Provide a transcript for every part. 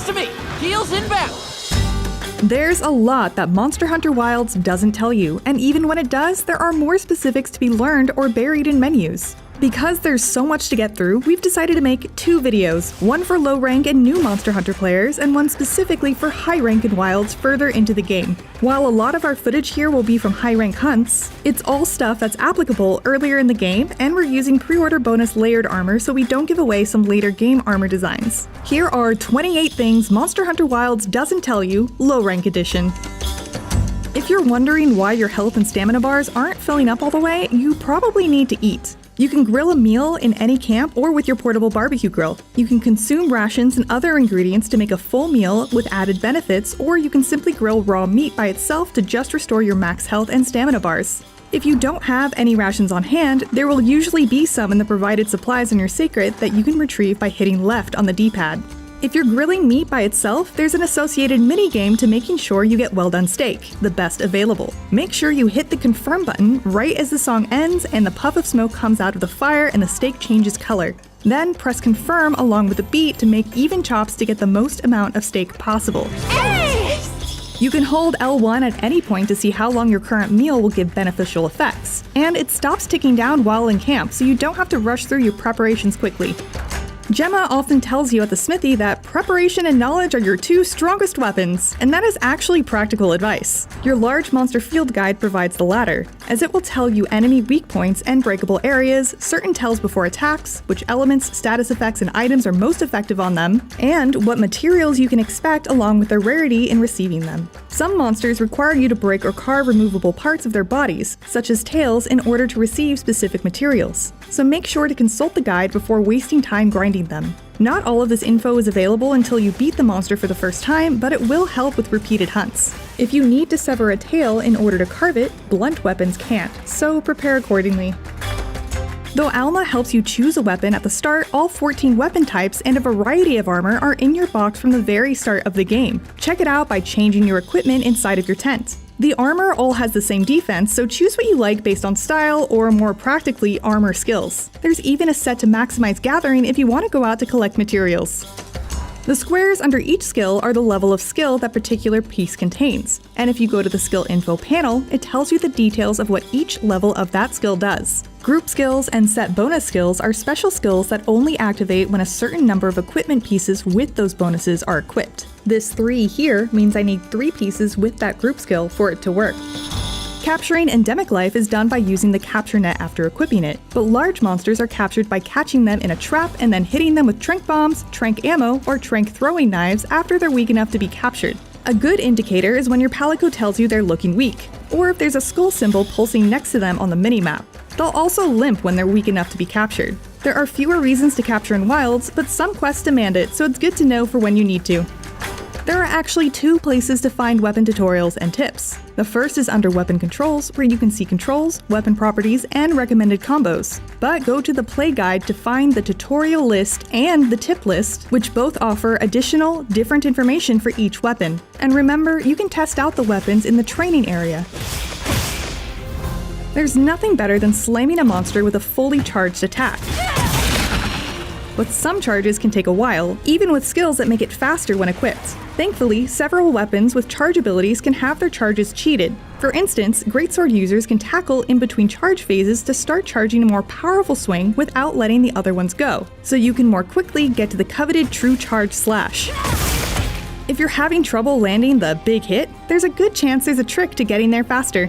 to me! Heels inbound! There's a lot that Monster Hunter Wilds doesn't tell you, and even when it does, there are more specifics to be learned or buried in menus. Because there's so much to get through, we've decided to make 2 videos, one for low rank and new Monster Hunter players, and one specifically for high rank and Wilds further into the game. While a lot of our footage here will be from high rank hunts, it's all stuff that's applicable earlier in the game, and we're using pre-order bonus layered armor so we don't give away some later game armor designs. Here are 28 things Monster Hunter Wilds doesn't tell you, low rank edition. If you're wondering why your health and stamina bars aren't filling up all the way, you probably need to eat. You can grill a meal in any camp or with your portable barbecue grill. You can consume rations and other ingredients to make a full meal with added benefits, or you can simply grill raw meat by itself to just restore your max health and stamina bars. If you don't have any rations on hand, there will usually be some in the provided supplies in your Seikret that you can retrieve by hitting left on the D-pad. If you're grilling meat by itself, there's an associated mini-game to making sure you get well-done steak, the best available. Make sure you hit the confirm button right as the song ends and the puff of smoke comes out of the fire and the steak changes color. Then press confirm along with the beat to make even chops to get the most amount of steak possible. You can hold L1 at any point to see how long your current meal will give beneficial effects. And it stops ticking down while in camp, so you don't have to rush through your preparations quickly. Gemma often tells you at the smithy that preparation and knowledge are your 2 strongest weapons, and that is actually practical advice. Your large monster field guide provides the latter, as it will tell you enemy weak points and breakable areas, certain tells before attacks, which elements, status effects, and items are most effective on them, and what materials you can expect along with their rarity in receiving them. Some monsters require you to break or carve removable parts of their bodies, such as tails, in order to receive specific materials. So make sure to consult the guide before wasting time grinding them. Not all of this info is available until you beat the monster for the first time, but it will help with repeated hunts. If you need to sever a tail in order to carve it, blunt weapons can't, so prepare accordingly. Though Alma helps you choose a weapon at the start, all 14 weapon types and a variety of armor are in your box from the very start of the game. Check it out by changing your equipment inside of your tent. The armor all has the same defense, so choose what you like based on style or, more practically, armor skills. There's even a set to maximize gathering if you want to go out to collect materials. The squares under each skill are the level of skill that particular piece contains, and if you go to the skill info panel, it tells you the details of what each level of that skill does. Group skills and set bonus skills are special skills that only activate when a certain number of equipment pieces with those bonuses are equipped. This 3 here means I need 3 pieces with that group skill for it to work. Capturing endemic life is done by using the capture net after equipping it, but large monsters are captured by catching them in a trap and then hitting them with trank bombs, trank ammo, or trank throwing knives after they're weak enough to be captured. A good indicator is when your palico tells you they're looking weak, or if there's a skull symbol pulsing next to them on the minimap. They'll also limp when they're weak enough to be captured. There are fewer reasons to capture in Wilds, but some quests demand it, so it's good to know for when you need to. There are actually 2 places to find weapon tutorials and tips. The first is under Weapon Controls, where you can see controls, weapon properties, and recommended combos. But go to the play guide to find the tutorial list and the tip list, which both offer additional, different information for each weapon. And remember, you can test out the weapons in the training area. There's nothing better than slamming a monster with a fully charged attack. But some charges can take a while, even with skills that make it faster when equipped. Thankfully, several weapons with charge abilities can have their charges cheated. For instance, greatsword users can tackle in between charge phases to start charging a more powerful swing without letting the other ones go, so you can more quickly get to the coveted true charge slash. If you're having trouble landing the big hit, there's a good chance there's a trick to getting there faster.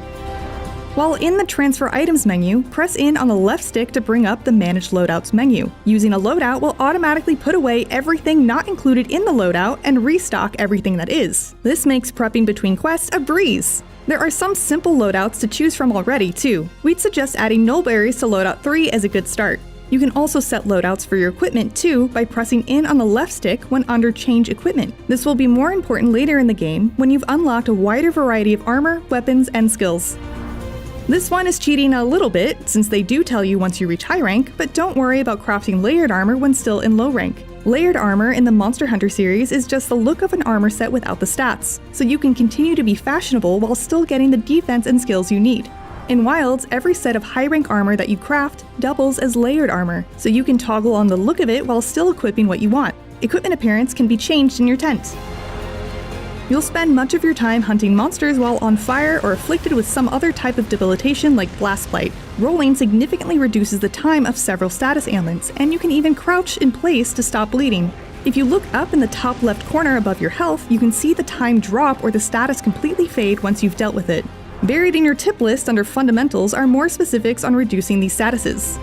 While in the Transfer Items menu, press in on the left stick to bring up the Manage Loadouts menu. Using a loadout will automatically put away everything not included in the loadout and restock everything that is. This makes prepping between quests a breeze. There are some simple loadouts to choose from already, too. We'd suggest adding Nullberries to Loadout 3 as a good start. You can also set loadouts for your equipment too by pressing in on the left stick when under Change Equipment. This will be more important later in the game when you've unlocked a wider variety of armor, weapons, and skills. This one is cheating a little bit, since they do tell you once you reach high rank, but don't worry about crafting layered armor when still in low rank. Layered armor in the Monster Hunter series is just the look of an armor set without the stats, so you can continue to be fashionable while still getting the defense and skills you need. In Wilds, every set of high rank armor that you craft doubles as layered armor, so you can toggle on the look of it while still equipping what you want. Equipment appearance can be changed in your tent. You'll spend much of your time hunting monsters while on fire or afflicted with some other type of debilitation like blast blight. Rolling significantly reduces the time of several status ailments, and you can even crouch in place to stop bleeding. If you look up in the top left corner above your health, you can see the time drop or the status completely fade once you've dealt with it. Buried in your tip list under Fundamentals are more specifics on reducing these statuses.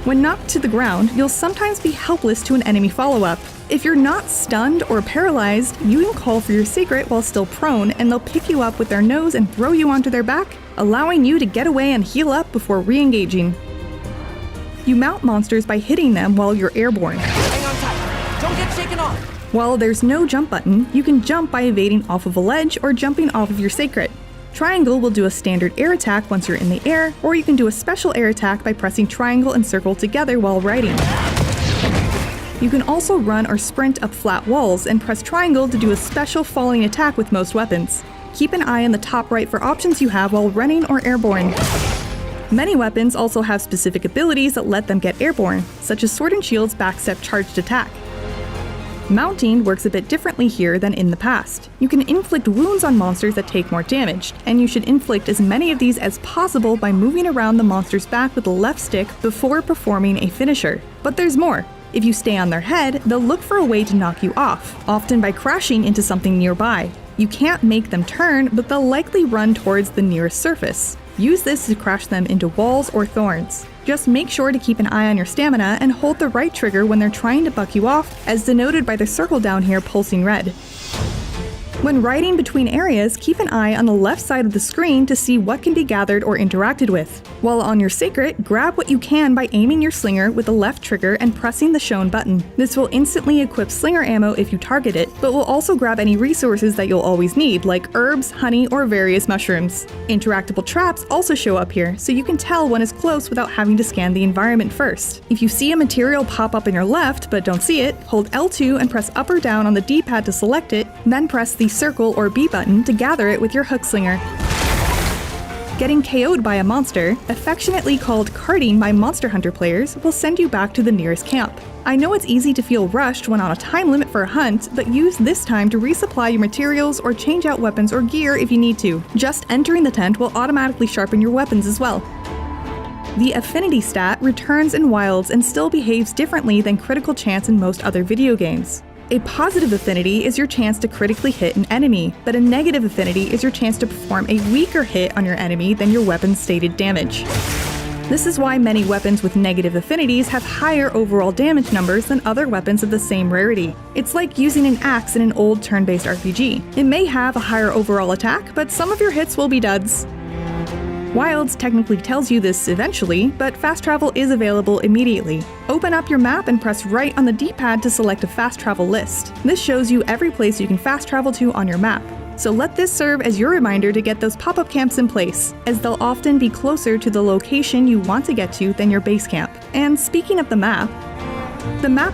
When knocked to the ground, you'll sometimes be helpless to an enemy follow-up. If you're not stunned or paralyzed, you can call for your Seikret while still prone, and they'll pick you up with their nose and throw you onto their back, allowing you to get away and heal up before re-engaging. You mount monsters by hitting them while you're airborne. Hang on tight. Don't get shaken off. While there's no jump button, you can jump by evading off of a ledge or jumping off of your Seikret. Triangle will do a standard air attack once you're in the air, or you can do a special air attack by pressing triangle and circle together while riding. You can also run or sprint up flat walls and press triangle to do a special falling attack with most weapons. Keep an eye on the top right for options you have while running or airborne. Many weapons also have specific abilities that let them get airborne, such as Sword and Shield's backstep charged attack. Mounting works a bit differently here than in the past. You can inflict wounds on monsters that take more damage, and you should inflict as many of these as possible by moving around the monster's back with the left stick before performing a finisher. But there's more. If you stay on their head, they'll look for a way to knock you off, often by crashing into something nearby. You can't make them turn, but they'll likely run towards the nearest surface. Use this to crash them into walls or thorns. Just make sure to keep an eye on your stamina and hold the right trigger when they're trying to buck you off, as denoted by the circle down here pulsing red. When riding between areas, keep an eye on the left side of the screen to see what can be gathered or interacted with. While on your Seikret, grab what you can by aiming your slinger with the left trigger and pressing the shown button. This will instantly equip slinger ammo if you target it, but will also grab any resources that you'll always need, like herbs, honey, or various mushrooms. Interactable traps also show up here, so you can tell one is close without having to scan the environment first. If you see a material pop up in your left but don't see it, hold L2 and press up or down on the D-pad to select it, then press the circle or B button to gather it with your hook slinger. Getting KO'd by a monster, affectionately called carting by Monster Hunter players, will send you back to the nearest camp. I know it's easy to feel rushed when on a time limit for a hunt, but use this time to resupply your materials or change out weapons or gear if you need to. Just entering the tent will automatically sharpen your weapons as well. The Affinity stat returns in Wilds and still behaves differently than Critical Chance in most other video games. A positive affinity is your chance to critically hit an enemy, but a negative affinity is your chance to perform a weaker hit on your enemy than your weapon's stated damage. This is why many weapons with negative affinities have higher overall damage numbers than other weapons of the same rarity. It's like using an axe in an old turn-based RPG. It may have a higher overall attack, but some of your hits will be duds. Wilds technically tells you this eventually, but fast travel is available immediately. Open up your map and press right on the D-pad to select a fast travel list. This shows you every place you can fast travel to on your map. So let this serve as your reminder to get those pop-up camps in place, as they'll often be closer to the location you want to get to than your base camp. And speaking of the map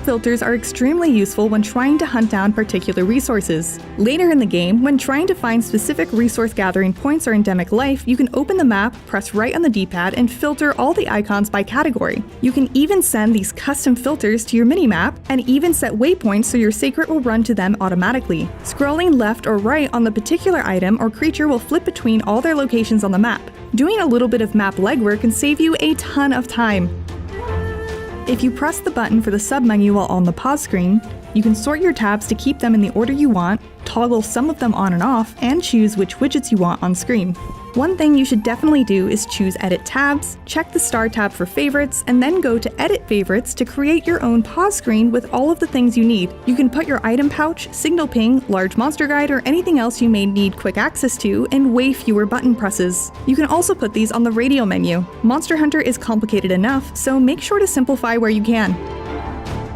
filters are extremely useful when trying to hunt down particular resources. Later in the game, when trying to find specific resource gathering points or endemic life, you can open the map, press right on the D-pad, and filter all the icons by category. You can even send these custom filters to your minimap, and even set waypoints so your Seikret will run to them automatically. Scrolling left or right on the particular item or creature will flip between all their locations on the map. Doing a little bit of map legwork can save you a ton of time. If you press the button for the submenu while on the pause screen, you can sort your tabs to keep them in the order you want, toggle some of them on and off, and choose which widgets you want on screen. One thing you should definitely do is choose Edit Tabs, check the Star tab for favorites, and then go to Edit Favorites to create your own pause screen with all of the things you need. You can put your item pouch, signal ping, large monster guide, or anything else you may need quick access to in way fewer button presses. You can also put these on the radio menu. Monster Hunter is complicated enough, so make sure to simplify where you can.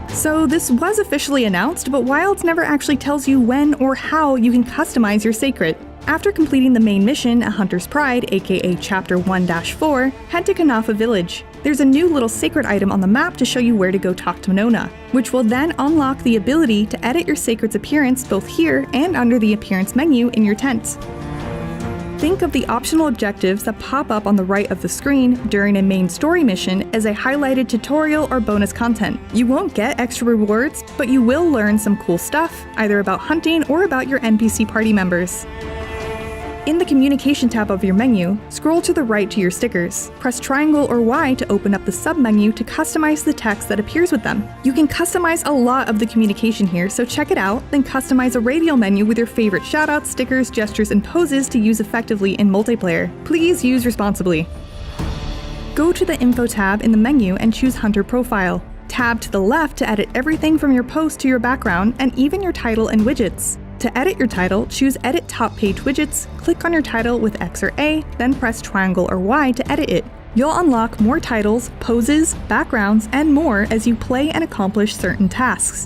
So this was officially announced, but Wilds never actually tells you when or how you can customize your Seikret. After completing the main mission at Hunter's Pride, aka Chapter 1-4, head to Kanafa Village. There's a new little Seikret item on the map to show you where to go talk to Monona, which will then unlock the ability to edit your Seikret's appearance both here and under the appearance menu in your tent. Think of the optional objectives that pop up on the right of the screen during a main story mission as a highlighted tutorial or bonus content. You won't get extra rewards, but you will learn some cool stuff, either about hunting or about your NPC party members. In the Communication tab of your menu, scroll to the right to your stickers. Press triangle or Y to open up the sub-menu to customize the text that appears with them. You can customize a lot of the communication here, so check it out, then customize a radial menu with your favorite shoutouts, stickers, gestures, and poses to use effectively in multiplayer. Please use responsibly. Go to the Info tab in the menu and choose Hunter Profile. Tab to the left to edit everything from your post to your background and even your title and widgets. To edit your title, choose Edit Top Page Widgets, click on your title with X or A, then press triangle or Y to edit it. You'll unlock more titles, poses, backgrounds, and more as you play and accomplish certain tasks.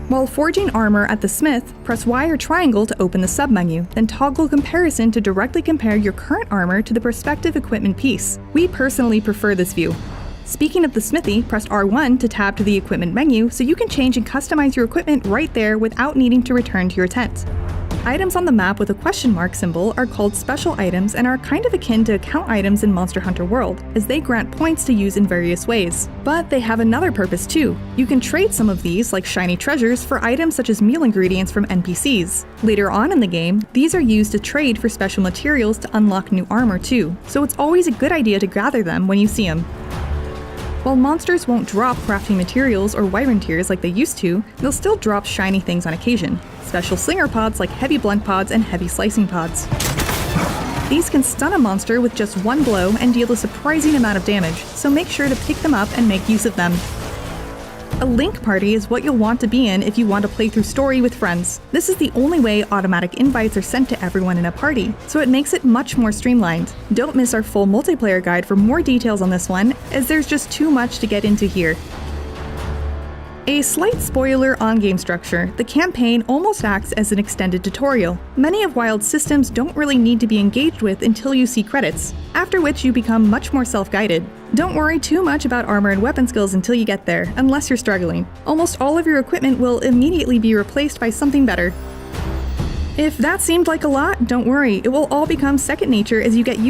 While forging armor at the smith, press Y or triangle to open the submenu, then toggle comparison to directly compare your current armor to the prospective equipment piece. We personally prefer this view. Speaking of the smithy, press R1 to tab to the equipment menu so you can change and customize your equipment right there without needing to return to your tent. Items on the map with a question mark symbol are called special items and are kind of akin to account items in Monster Hunter World, as they grant points to use in various ways. But they have another purpose too. You can trade some of these, like shiny treasures, for items such as meal ingredients from NPCs. Later on in the game, these are used to trade for special materials to unlock new armor too, so it's always a good idea to gather them when you see them. While monsters won't drop crafting materials or wyvern tears like they used to, they'll still drop shiny things on occasion. Special slinger pods like heavy blunt pods and heavy slicing pods. These can stun a monster with just one blow and deal a surprising amount of damage, so make sure to pick them up and make use of them. A link party is what you'll want to be in if you want to play through story with friends. This is the only way automatic invites are sent to everyone in a party, so it makes it much more streamlined. Don't miss our full multiplayer guide for more details on this one, as there's just too much to get into here. A slight spoiler on game structure, the campaign almost acts as an extended tutorial. Many of Wild's systems don't really need to be engaged with until you see credits, after which you become much more self-guided. Don't worry too much about armor and weapon skills until you get there, unless you're struggling. Almost all of your equipment will immediately be replaced by something better. If that seemed like a lot, don't worry, it will all become second nature as you get used